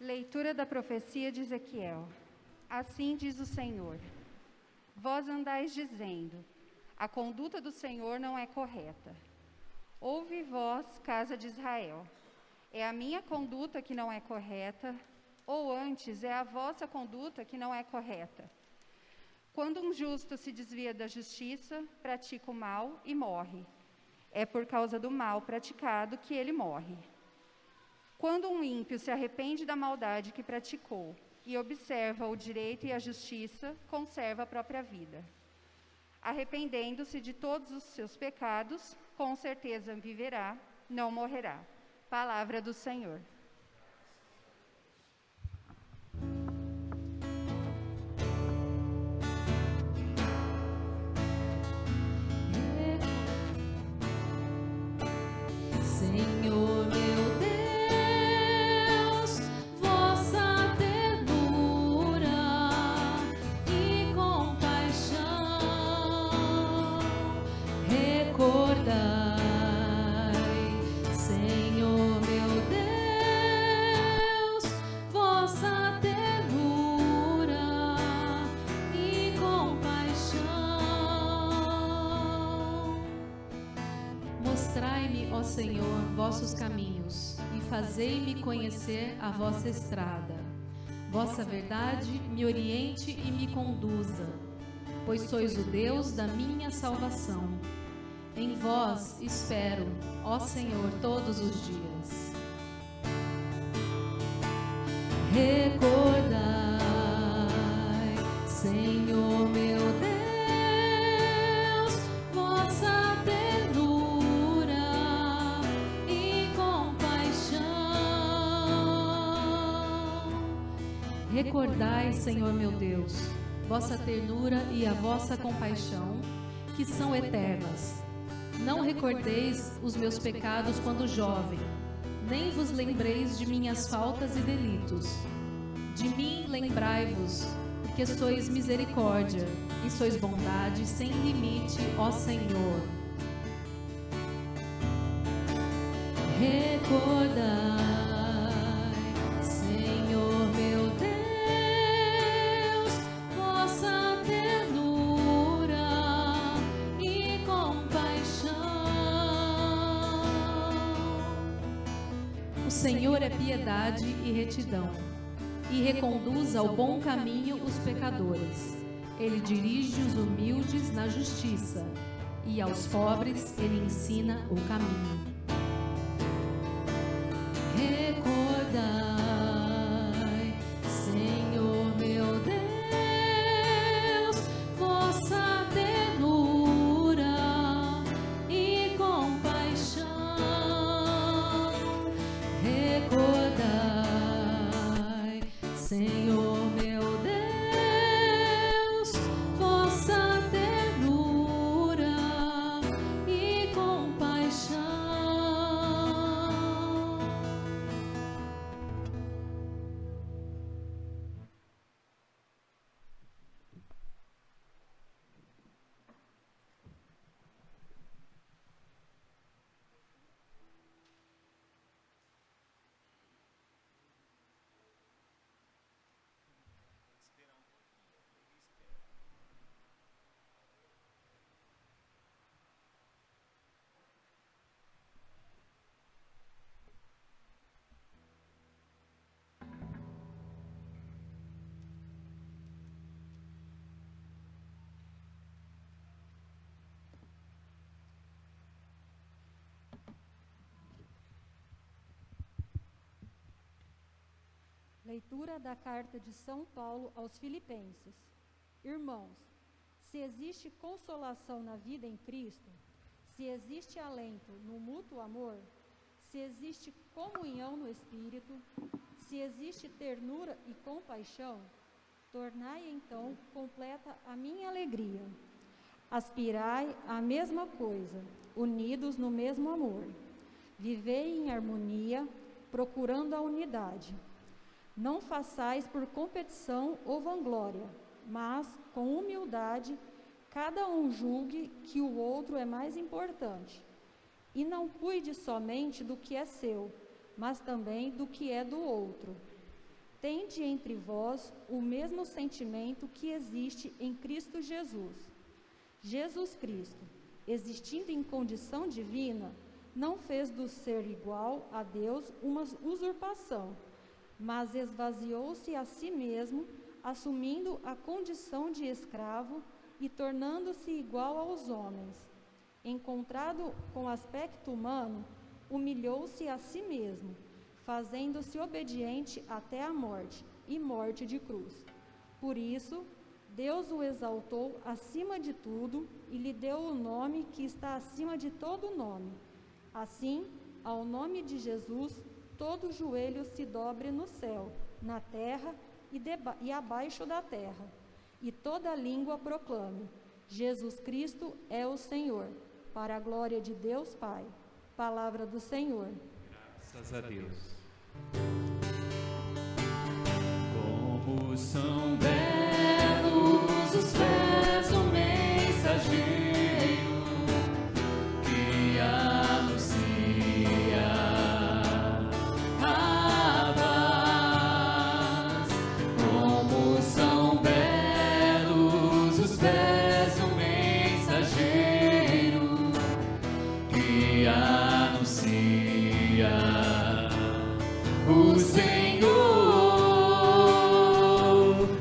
Leitura da profecia de Ezequiel. Assim diz o Senhor: Vós andais dizendo, a conduta do Senhor não é correta. Ouve vós, casa de Israel, é a minha conduta que não é correta, ou antes é a vossa conduta que não é correta? Quando um justo se desvia da justiça, pratica o mal e morre. É por causa do mal praticado que ele morre. Quando um ímpio se arrepende da maldade que praticou e observa o direito e a justiça, conserva a própria vida. Arrependendo-se de todos os seus pecados, com certeza viverá, não morrerá. Palavra do Senhor. Senhor meu Deus, vossa ternura e compaixão recordai. Senhor meu Deus, vossa ternura e compaixão. Mostrai-me, ó Senhor, vossos caminhos, e fazei-me conhecer a vossa estrada. Vossa verdade me oriente e me conduza, pois sois o Deus da minha salvação. Em vós espero, ó Senhor, todos os dias. Recordai, Senhor meu Deus, vossa ternura e compaixão. Recordai, Senhor meu Deus, vossa ternura e a vossa compaixão, que são eternas. Não recordeis os meus pecados quando jovem, nem vos lembreis de minhas faltas e delitos. De mim lembrai-vos, porque sois misericórdia e sois bondade sem limite, ó Senhor. Recordai, Senhor meu Deus, vossa ternura e compaixão. O Senhor é piedade e retidão, e reconduz ao bom caminho os pecadores. Ele dirige os humildes na justiça, e aos pobres ele ensina o caminho. Recordai, Senhor meu Deus, vossa ternura e compaixão. Recordai, Senhor meu Deus, vossa ternura e compaixão. Leitura da carta de São Paulo aos Filipenses. Irmãos, se existe consolação na vida em Cristo, se existe alento no mútuo amor, se existe comunhão no Espírito, se existe ternura e compaixão, tornai então completa a minha alegria. Aspirai à mesma coisa, unidos no mesmo amor. Vivei em harmonia, procurando a unidade. Não façais por competição ou vanglória, mas, com humildade, cada um julgue que o outro é mais importante. E não cuide somente do que é seu, mas também do que é do outro. Tende entre vós o mesmo sentimento que existe em Cristo Jesus. Jesus Cristo, existindo em condição divina, não fez do ser igual a Deus uma usurpação, mas esvaziou-se a si mesmo, assumindo a condição de escravo e tornando-se igual aos homens. Encontrado com aspecto humano, humilhou-se a si mesmo, fazendo-se obediente até a morte, e morte de cruz. Por isso, Deus o exaltou acima de tudo e lhe deu o nome que está acima de todo nome. Assim, ao nome de Jesus, todo joelho se dobre no céu, na terra e abaixo da terra, e toda língua proclame: Jesus Cristo é o Senhor, para a glória de Deus Pai. Palavra do Senhor. Graças a Deus. Como são belos os pés do mensageiro que anuncia a paz. Como são belos os pés do mensageiro que anuncia o Senhor.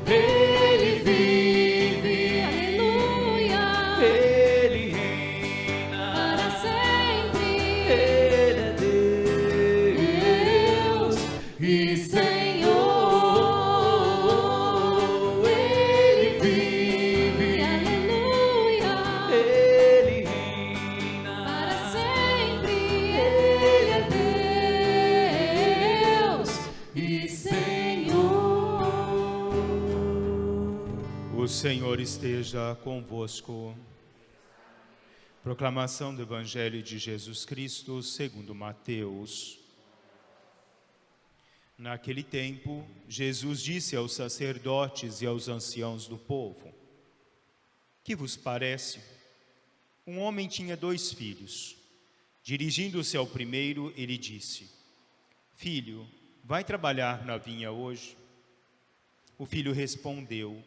Ele vive, aleluia. Ele reina para sempre. Ele é Deus e Senhor. Ele vive, aleluia. Ele reina para sempre. Ele é Deus e Senhor. O Senhor esteja convosco. Proclamação do Evangelho de Jesus Cristo segundo Mateus. Naquele tempo, Jesus disse aos sacerdotes e aos anciãos do povo: Que vos parece? Um homem tinha 2 filhos. Dirigindo-se ao primeiro, ele disse: Filho, vai trabalhar na vinha hoje? O filho respondeu: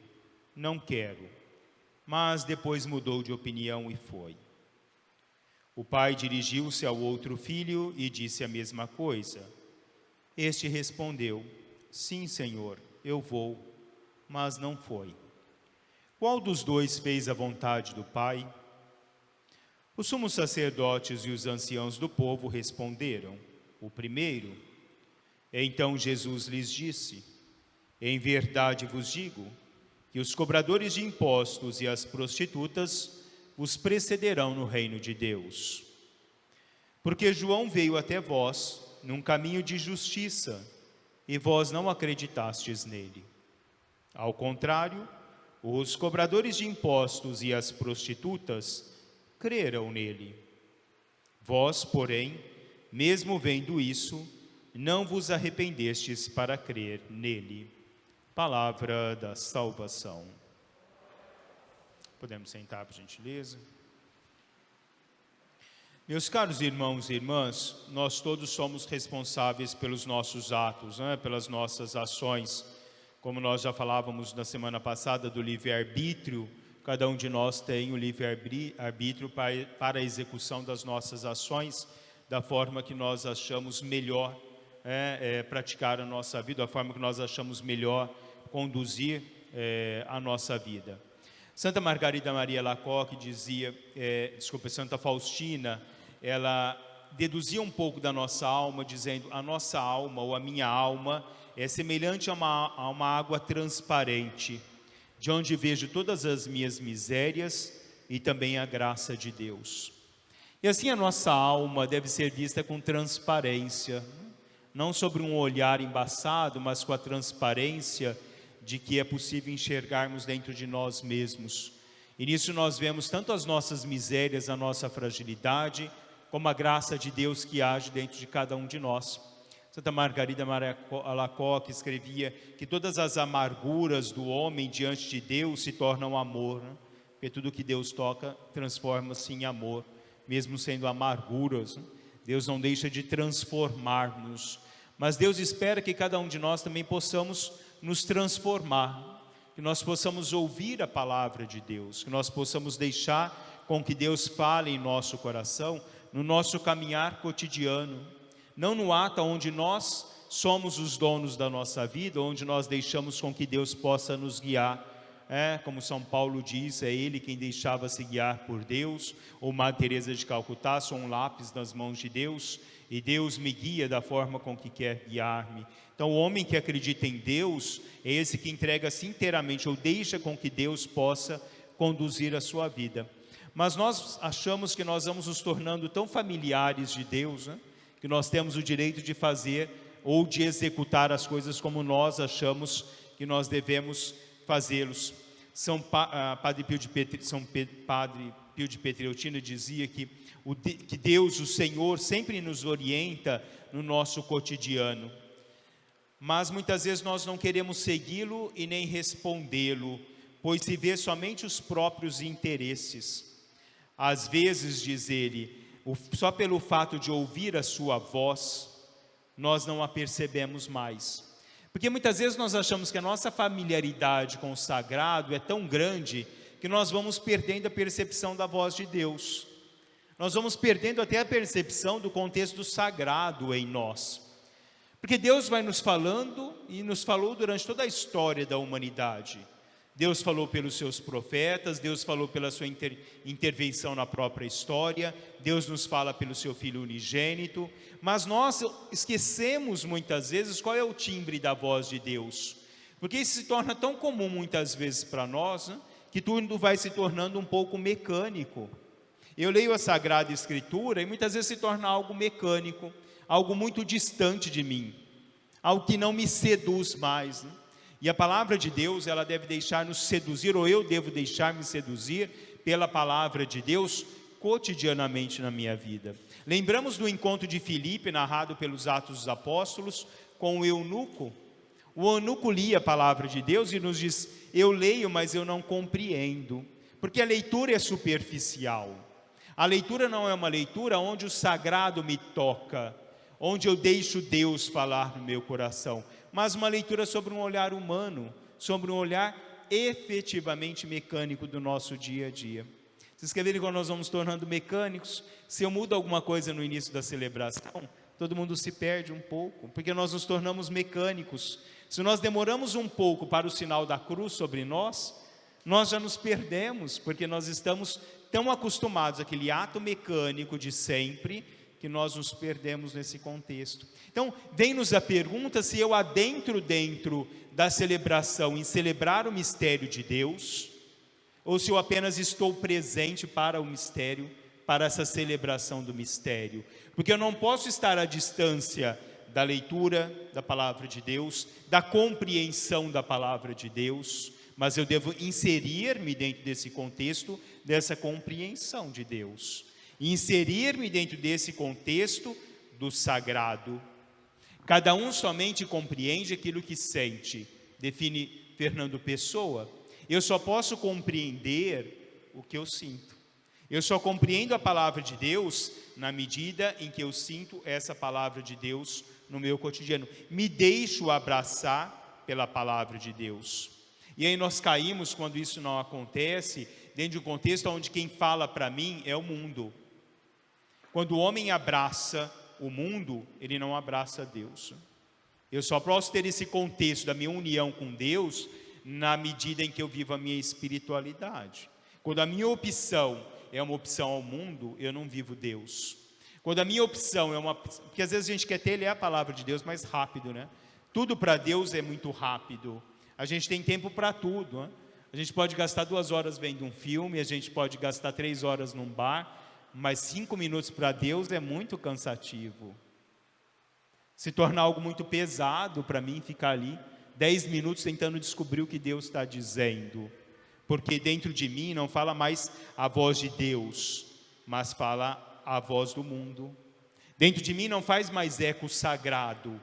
Não quero. Mas depois mudou de opinião e foi. O pai dirigiu-se ao outro filho e disse a mesma coisa. Este respondeu: Sim, Senhor, eu vou. Mas não foi. Qual dos 2 fez a vontade do pai? Os sumos sacerdotes e os anciãos do povo responderam: O primeiro. Então Jesus lhes disse: Em verdade vos digo que os cobradores de impostos e as prostitutas vos precederão no reino de Deus. Porque João veio até vós num caminho de justiça, e vós não acreditastes nele. Ao contrário, os cobradores de impostos e as prostitutas creram nele. Vós, porém, mesmo vendo isso, não vos arrependestes para crer nele. Palavra da salvação. Podemos sentar, por gentileza. Meus caros irmãos e irmãs, nós todos somos responsáveis pelos nossos atos, pelas nossas ações. Como nós já falávamos na semana passada do livre-arbítrio, cada um de nós tem o livre-arbítrio para a execução das nossas ações, da forma que nós achamos melhor praticar a nossa vida, da forma que nós achamos melhor conduzir a nossa vida. Santa Margarida Maria Alacoque dizia, Santa Faustina, ela deduzia um pouco da nossa alma, dizendo: a nossa alma, ou a minha alma, é semelhante a uma água transparente, de onde vejo todas as minhas misérias e também a graça de Deus. E assim a nossa alma deve ser vista com transparência, não sobre um olhar embaçado, mas com a transparência de que é possível enxergarmos dentro de nós mesmos. E nisso nós vemos tanto as nossas misérias, a nossa fragilidade, como a graça de Deus que age dentro de cada um de nós. Santa Margarida Maria Alacoque escrevia que todas as amarguras do homem diante de Deus se tornam amor, porque tudo que Deus toca transforma-se em amor, mesmo sendo amarguras, Deus não deixa de transformar-nos. mas Deus espera que cada um de nós também possamos nos transformar, que nós possamos ouvir a palavra de Deus, que nós possamos deixar com que Deus fale em nosso coração, no nosso caminhar cotidiano, não no ato onde nós somos os donos da nossa vida, onde nós deixamos com que Deus possa nos guiar. Como São Paulo diz, é Ele quem deixava-se guiar por Deus, ou Madre Teresa de Calcutá, sou um lápis nas mãos de Deus, e Deus me guia da forma com que quer guiar-me. Então o homem que acredita em Deus, é esse que entrega-se inteiramente, ou deixa com que Deus possa conduzir a sua vida. Mas nós achamos que nós vamos nos tornando tão familiares de Deus, que nós temos o direito de fazer, ou de executar as coisas como nós achamos que nós devemos fazê-los. Padre Pio de Pietrelcina dizia que Deus, o Senhor, sempre nos orienta no nosso cotidiano, mas muitas vezes nós não queremos segui-lo e nem respondê-lo, pois se vê somente os próprios interesses. Às vezes, diz ele, só pelo fato de ouvir a sua voz, nós não a percebemos mais. Porque muitas vezes nós achamos que a nossa familiaridade com o sagrado é tão grande que nós vamos perdendo a percepção da voz de Deus. Nós vamos perdendo até a percepção do contexto do sagrado em nós. Porque Deus vai nos falando e nos falou durante toda a história da humanidade. Deus falou pelos seus profetas, Deus falou pela sua intervenção na própria história, Deus nos fala pelo seu Filho unigênito, mas nós esquecemos muitas vezes qual é o timbre da voz de Deus, porque isso se torna tão comum muitas vezes para nós, que tudo vai se tornando um pouco mecânico. Eu leio a Sagrada Escritura e muitas vezes se torna algo mecânico, algo muito distante de mim, algo que não me seduz mais, E a palavra de Deus, ela deve deixar-nos seduzir, ou eu devo deixar-me seduzir pela palavra de Deus cotidianamente na minha vida. Lembramos do encontro de Filipe, narrado pelos Atos dos Apóstolos, com o eunuco. O eunuco lia a palavra de Deus e nos diz: eu leio, mas eu não compreendo, porque a leitura é superficial. A leitura não é uma leitura onde o sagrado me toca, onde eu deixo Deus falar no meu coração, mas uma leitura sobre um olhar humano, sobre um olhar efetivamente mecânico do nosso dia a dia. Vocês querem ver quando nós vamos tornando mecânicos? Se eu mudo alguma coisa no início da celebração, todo mundo se perde um pouco, porque nós nos tornamos mecânicos. Se nós demoramos um pouco para o sinal da cruz sobre nós já nos perdemos, porque nós estamos tão acostumados àquele ato mecânico de sempre, que nós nos perdemos nesse contexto. Então, vem-nos a pergunta se eu adentro dentro da celebração em celebrar o mistério de Deus, ou se eu apenas estou presente para o mistério, para essa celebração do mistério. Porque eu não posso estar à distância da leitura da palavra de Deus, da compreensão da palavra de Deus, mas eu devo inserir-me dentro desse contexto, dessa compreensão de Deus. Inserir-me dentro desse contexto do sagrado. Cada um somente compreende aquilo que sente, define Fernando Pessoa. Eu só posso compreender o que eu sinto. Eu só compreendo a palavra de Deus na medida em que eu sinto essa palavra de Deus no meu cotidiano. Me deixo abraçar pela palavra de Deus. E aí nós caímos, quando isso não acontece, dentro de um contexto onde quem fala para mim é o mundo. Quando o homem abraça o mundo, ele não abraça Deus. Eu só posso ter esse contexto da minha união com Deus na medida em que eu vivo a minha espiritualidade. Quando a minha opção é uma opção ao mundo, eu não vivo Deus. Quando a minha opção é uma... Porque às vezes a gente quer ler a palavra de Deus mais rápido, né? Tudo para Deus é muito rápido. A gente tem tempo para tudo, né? A gente pode gastar 2 horas vendo um filme, a gente pode gastar 3 horas num bar, mas 5 minutos para Deus é muito cansativo. Se torna algo muito pesado para mim ficar ali 10 minutos tentando descobrir o que Deus está dizendo, porque dentro de mim não fala mais a voz de Deus, mas fala a voz do mundo. Dentro de mim não faz mais eco sagrado,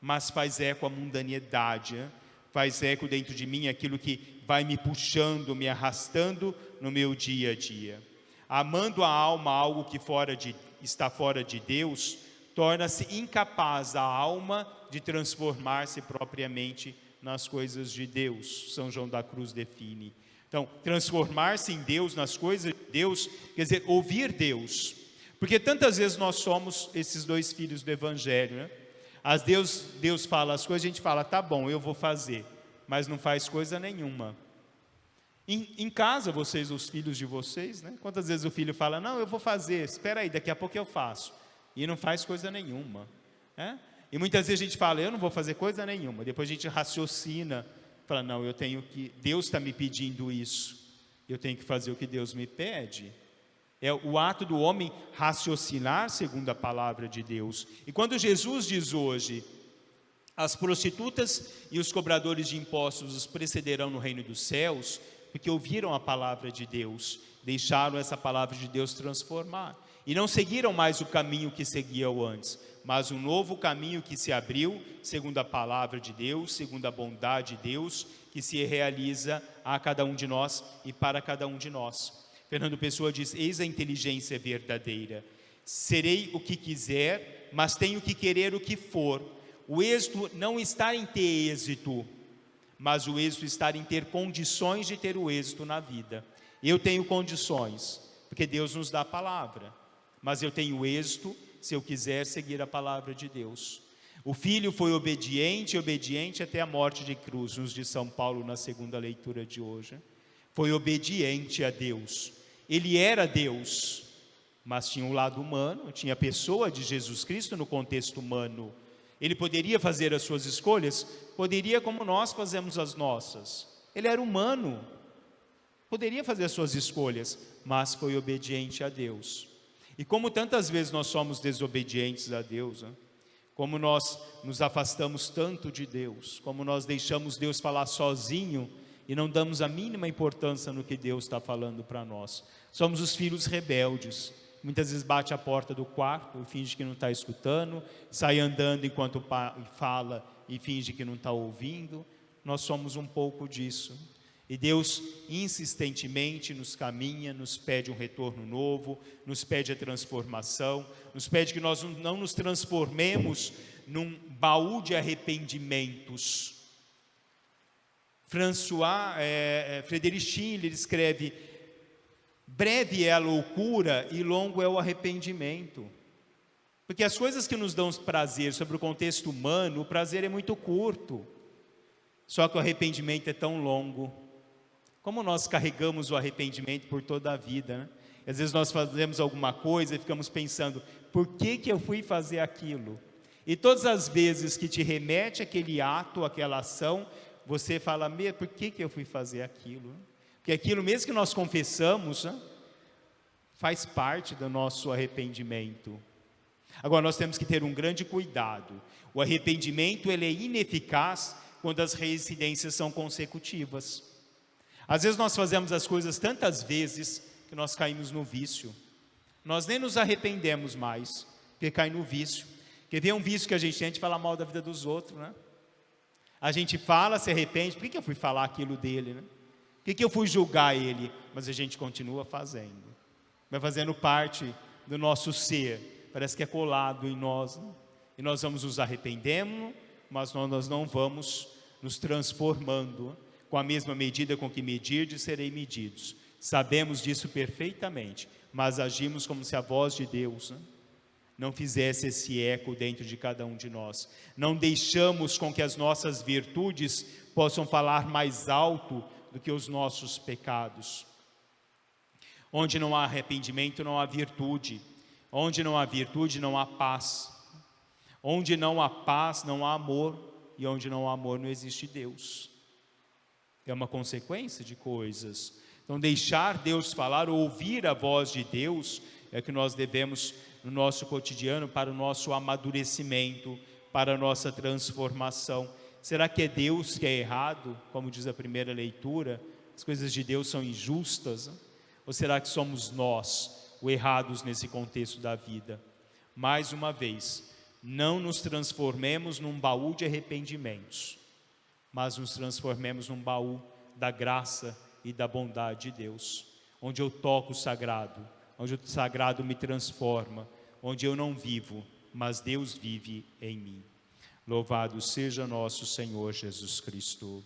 mas faz eco a mundanidade, né? Faz eco dentro de mim aquilo que vai me puxando, me arrastando no meu dia a dia. Amando a alma algo que está fora de Deus, torna-se incapaz a alma de transformar-se propriamente nas coisas de Deus. São João da Cruz define. Então, transformar-se em Deus, nas coisas de Deus, quer dizer, ouvir Deus. Porque tantas vezes nós somos esses dois filhos do Evangelho, né? Deus fala as coisas, a gente fala, tá bom, eu vou fazer, mas não faz coisa nenhuma. Em casa, vocês, os filhos de vocês, né? Quantas vezes o filho fala, não, eu vou fazer, espera aí, daqui a pouco eu faço. E não faz coisa nenhuma, né? E muitas vezes a gente fala, eu não vou fazer coisa nenhuma. Depois a gente raciocina, fala, não, Deus está me pedindo isso, eu tenho que fazer o que Deus me pede. É o ato do homem raciocinar segundo a palavra de Deus. E quando Jesus diz hoje, as prostitutas e os cobradores de impostos os precederão no reino dos céus, porque ouviram a palavra de Deus, deixaram essa palavra de Deus transformar, e não seguiram mais o caminho que seguiam antes, mas um novo caminho que se abriu, segundo a palavra de Deus, segundo a bondade de Deus, que se realiza a cada um de nós e para cada um de nós. Fernando Pessoa diz, eis a inteligência verdadeira, serei o que quiser, mas tenho que querer o que for. O êxito não está em ter êxito, mas o êxito está em ter condições de ter o êxito na vida. Eu tenho condições, porque Deus nos dá a palavra, mas eu tenho êxito se eu quiser seguir a palavra de Deus. O filho foi obediente até a morte de cruz, nos diz São Paulo na segunda leitura de hoje. Foi obediente a Deus. Ele era Deus, mas tinha um lado humano, tinha a pessoa de Jesus Cristo no contexto humano. Ele poderia fazer as suas escolhas? Poderia, como nós fazemos as nossas. Ele era humano, poderia fazer as suas escolhas, mas foi obediente a Deus. E como tantas vezes nós somos desobedientes a Deus, né? Como nós nos afastamos tanto de Deus, como nós deixamos Deus falar sozinho e não damos a mínima importância no que Deus está falando para nós. Somos os filhos rebeldes, muitas vezes bate a porta do quarto e finge que não está escutando, sai andando enquanto o pai fala e finge que não está ouvindo. Nós somos um pouco disso. E Deus insistentemente nos caminha, nos pede um retorno novo, nos pede a transformação, nos pede que nós não nos transformemos num baú de arrependimentos. Frederic Schiller escreve, breve é a loucura e longo é o arrependimento. Porque as coisas que nos dão prazer sobre o contexto humano, o prazer é muito curto, só que o arrependimento é tão longo. Como nós carregamos o arrependimento por toda a vida, né? Às vezes nós fazemos alguma coisa e ficamos pensando, por que eu fui fazer aquilo? E todas as vezes que te remete aquele ato, aquela ação, você fala, por que eu fui fazer aquilo? Porque aquilo mesmo que nós confessamos, né, faz parte do nosso arrependimento. Agora nós temos que ter um grande cuidado. O arrependimento ele é ineficaz quando as reincidências são consecutivas. Às vezes nós fazemos as coisas tantas vezes que nós caímos no vício. Nós nem nos arrependemos mais, porque cai no vício. Quer ver um vício que a gente fala mal da vida dos outros, né? A gente fala, se arrepende, por que eu fui falar aquilo dele, né? Por que eu fui julgar ele? Mas a gente continua fazendo. Vai fazendo parte do nosso ser, parece que é colado em nós, né? E nós vamos nos arrependendo, mas nós não vamos nos transformando. Com a mesma medida com que medirdes, serei medidos. Sabemos disso perfeitamente, mas agimos como se a voz de Deus, né, não fizesse esse eco dentro de cada um de nós. Não deixamos com que as nossas virtudes possam falar mais alto do que os nossos pecados. Onde não há arrependimento, não há virtude. Onde não há virtude, não há paz. Onde não há paz, não há amor. E onde não há amor, não existe Deus. É uma consequência de coisas. Então, deixar Deus falar, ouvir a voz de Deus, é que nós devemos no nosso cotidiano para o nosso amadurecimento, para a nossa transformação. Será que é Deus que é errado? Como diz a primeira leitura, as coisas de Deus são injustas? Ou será que somos nós, os errados nesse contexto da vida? Mais uma vez, não nos transformemos num baú de arrependimentos, mas nos transformemos num baú da graça e da bondade de Deus, onde eu toco o sagrado, onde o sagrado me transforma, onde eu não vivo mas Deus vive em mim. Louvado seja nosso Senhor Jesus Cristo.